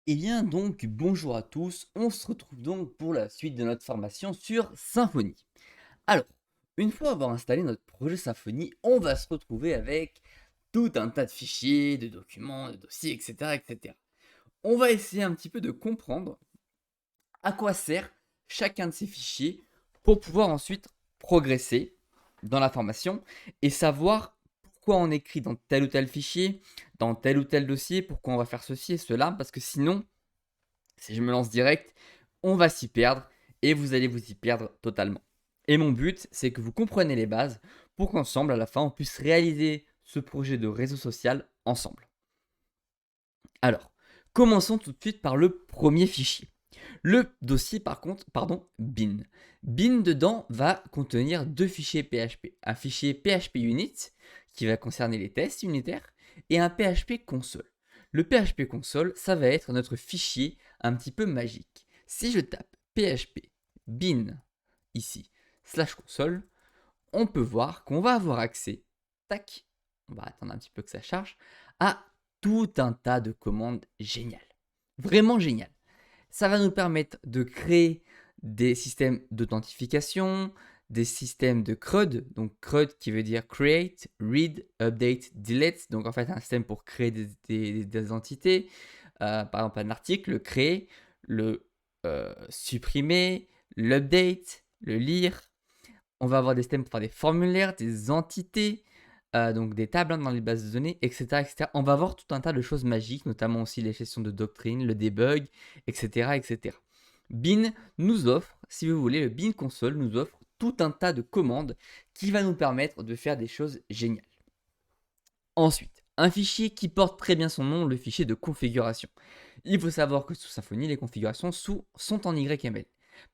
Eh bien donc, bonjour à tous, on se retrouve donc pour la suite de notre formation sur Symfony. Alors, une fois avoir installé notre projet Symfony, on va se retrouver avec tout un tas de fichiers, de documents, de dossiers, etc. etc. On va essayer un petit peu de comprendre à quoi sert chacun de ces fichiers pour pouvoir ensuite progresser dans la formation et savoir pourquoi on écrit dans tel ou tel fichier, dans tel ou tel dossier, pourquoi on va faire ceci et cela, parce que sinon, si je me lance direct, on va s'y perdre et vous allez vous y perdre totalement. Et mon but, c'est que vous compreniez les bases pour qu'ensemble, à la fin, on puisse réaliser ce projet de réseau social ensemble. Alors, commençons tout de suite par le premier fichier. Le dossier, par contre, pardon, bin. Bin, dedans, va contenir deux fichiers PHP. Un fichier PHP Unit, qui va concerner les tests unitaires, et un PHP console. Le PHP console, ça va être notre fichier un petit peu magique. Si je tape PHP bin, ici, slash console, on peut voir qu'on va avoir accès, tac, on va attendre un petit peu que ça charge, à tout un tas de commandes géniales. Vraiment géniales. Ça va nous permettre de créer des systèmes d'authentification, des systèmes de CRUD, donc CRUD qui veut dire Create, Read, Update, Delete, donc en fait un système pour créer des entités, par exemple un article, le créer, le supprimer, l'update, le lire. On va avoir des systèmes pour faire des formulaires, des entités, donc des tables dans les bases de données, etc., etc. On va avoir tout un tas de choses magiques, notamment aussi les gestions de doctrine, le debug, etc., etc. Bin nous offre, si vous voulez, le Bin console nous offre tout un tas de commandes qui va nous permettre de faire des choses géniales. Ensuite, un fichier qui porte très bien son nom, le fichier de configuration. Il faut savoir que sous Symfony, les configurations sont en YML.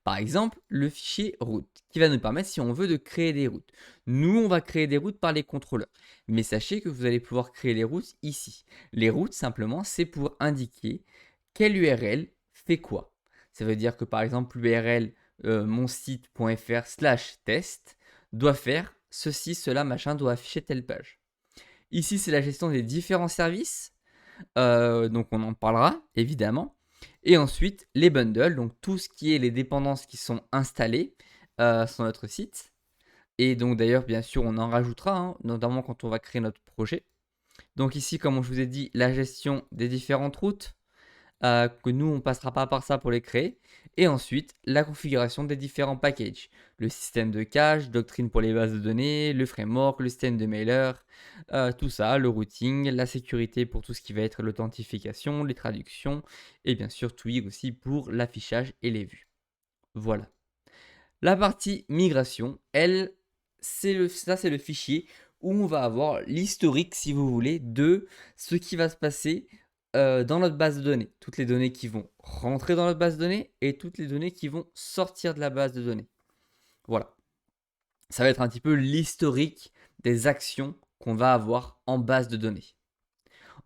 Par exemple, le fichier route, qui va nous permettre, si on veut, de créer des routes. Nous, on va créer des routes par les contrôleurs. Mais sachez que vous allez pouvoir créer les routes ici. Les routes, simplement, c'est pour indiquer quelle URL fait quoi. Ça veut dire que, par exemple, l'URL monsite.fr/test doit faire ceci, cela, machin, doit afficher telle page. Ici, c'est la gestion des différents services. Donc, on en parlera, évidemment. Et ensuite, les bundles, donc tout ce qui est les dépendances qui sont installées sur notre site. Et donc, d'ailleurs, bien sûr, on en rajoutera, hein, notamment quand on va créer notre projet. Donc ici, comme je vous ai dit, la gestion des différentes routes, que nous, on ne passera pas par ça pour les créer. Et ensuite, la configuration des différents packages. Le système de cache, doctrine pour les bases de données, le framework, le système de mailer, tout ça, le routing, la sécurité pour tout ce qui va être l'authentification, les traductions, et bien sûr Twig aussi pour l'affichage et les vues. Voilà. La partie migration, elle, c'est le fichier où on va avoir l'historique, si vous voulez, de ce qui va se passer dans notre base de données. Toutes les données qui vont rentrer dans notre base de données et toutes les données qui vont sortir de la base de données. Voilà. Ça va être un petit peu l'historique des actions qu'on va avoir en base de données.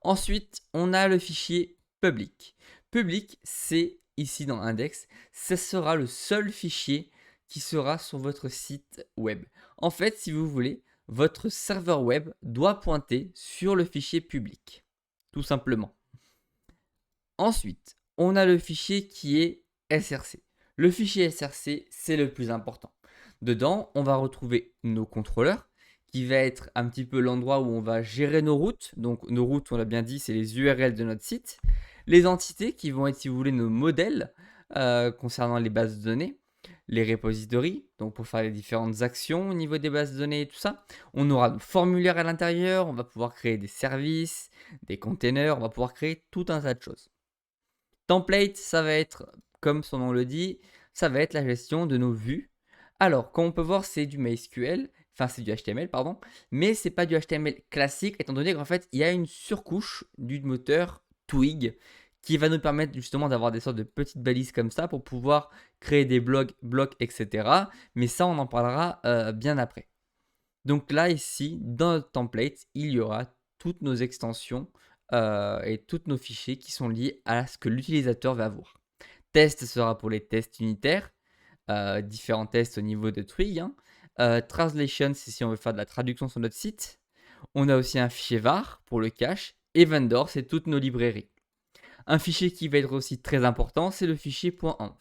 Ensuite, on a le fichier public. Public, c'est ici dans index, ce sera le seul fichier qui sera sur votre site web. En fait, si vous voulez, votre serveur web doit pointer sur le fichier public, tout simplement. Ensuite, on a le fichier qui est SRC. Le fichier SRC, c'est le plus important. Dedans, on va retrouver nos contrôleurs, qui va être un petit peu l'endroit où on va gérer nos routes. Donc nos routes, on l'a bien dit, c'est les URL de notre site. Les entités qui vont être, si vous voulez, nos modèles concernant les bases de données. Les repositories, donc pour faire les différentes actions au niveau des bases de données et tout ça. On aura nos formulaires à l'intérieur, on va pouvoir créer des services, des containers, on va pouvoir créer tout un tas de choses. Template, ça va être, comme son nom le dit, ça va être la gestion de nos vues. Alors, comme on peut voir, c'est du MySQL, enfin c'est du HTML, pardon, mais c'est pas du HTML classique, étant donné qu'en fait, il y a une surcouche du moteur Twig qui va nous permettre justement d'avoir des sortes de petites balises comme ça pour pouvoir créer des blocs, etc. Mais ça, on en parlera bien après. Donc là, ici, dans notre template, il y aura toutes nos extensions et tous nos fichiers qui sont liés à ce que l'utilisateur va voir. Test sera pour les tests unitaires, différents tests au niveau de Twig, hein. Translation, c'est si on veut faire de la traduction sur notre site. On a aussi un fichier var pour le cache. Et vendor, c'est toutes nos librairies. Un fichier qui va être aussi très important, c'est le fichier .env.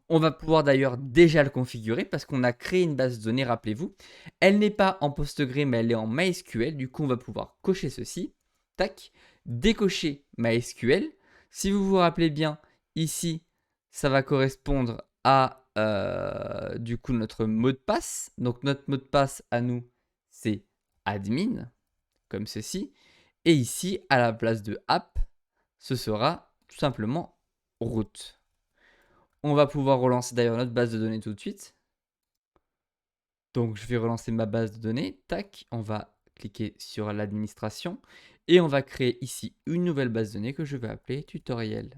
On va pouvoir d'ailleurs déjà le configurer parce qu'on a créé une base de données, rappelez-vous. Elle n'est pas en Postgre, mais elle est en MySQL. Du coup, on va pouvoir cocher ceci. Tac. Décocher MySQL. Si vous vous rappelez bien, ici, ça va correspondre à du coup notre mot de passe. Donc notre mot de passe à nous, c'est admin, comme ceci. Et ici, à la place de app, ce sera tout simplement root. On va pouvoir relancer d'ailleurs notre base de données tout de suite. Donc je vais relancer ma base de données. Tac, on va cliquer sur l'administration. Et on va créer ici une nouvelle base de données que je vais appeler tutoriel.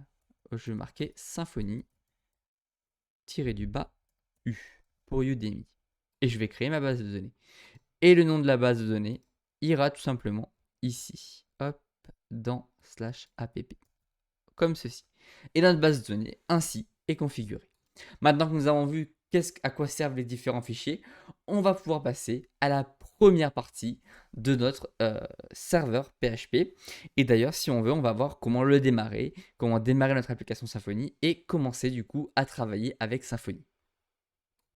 Je vais marquer Symfony-du-bas U pour Udemy. Et je vais créer ma base de données. Et le nom de la base de données ira tout simplement ici. Hop, dans /app. Comme ceci. Et notre base de données ainsi est configurée. Maintenant que nous avons vu à quoi servent les différents fichiers, on va pouvoir passer à la première partie de notre serveur PHP. Et d'ailleurs, si on veut, on va voir comment le démarrer, comment démarrer notre application Symfony et commencer du coup à travailler avec Symfony.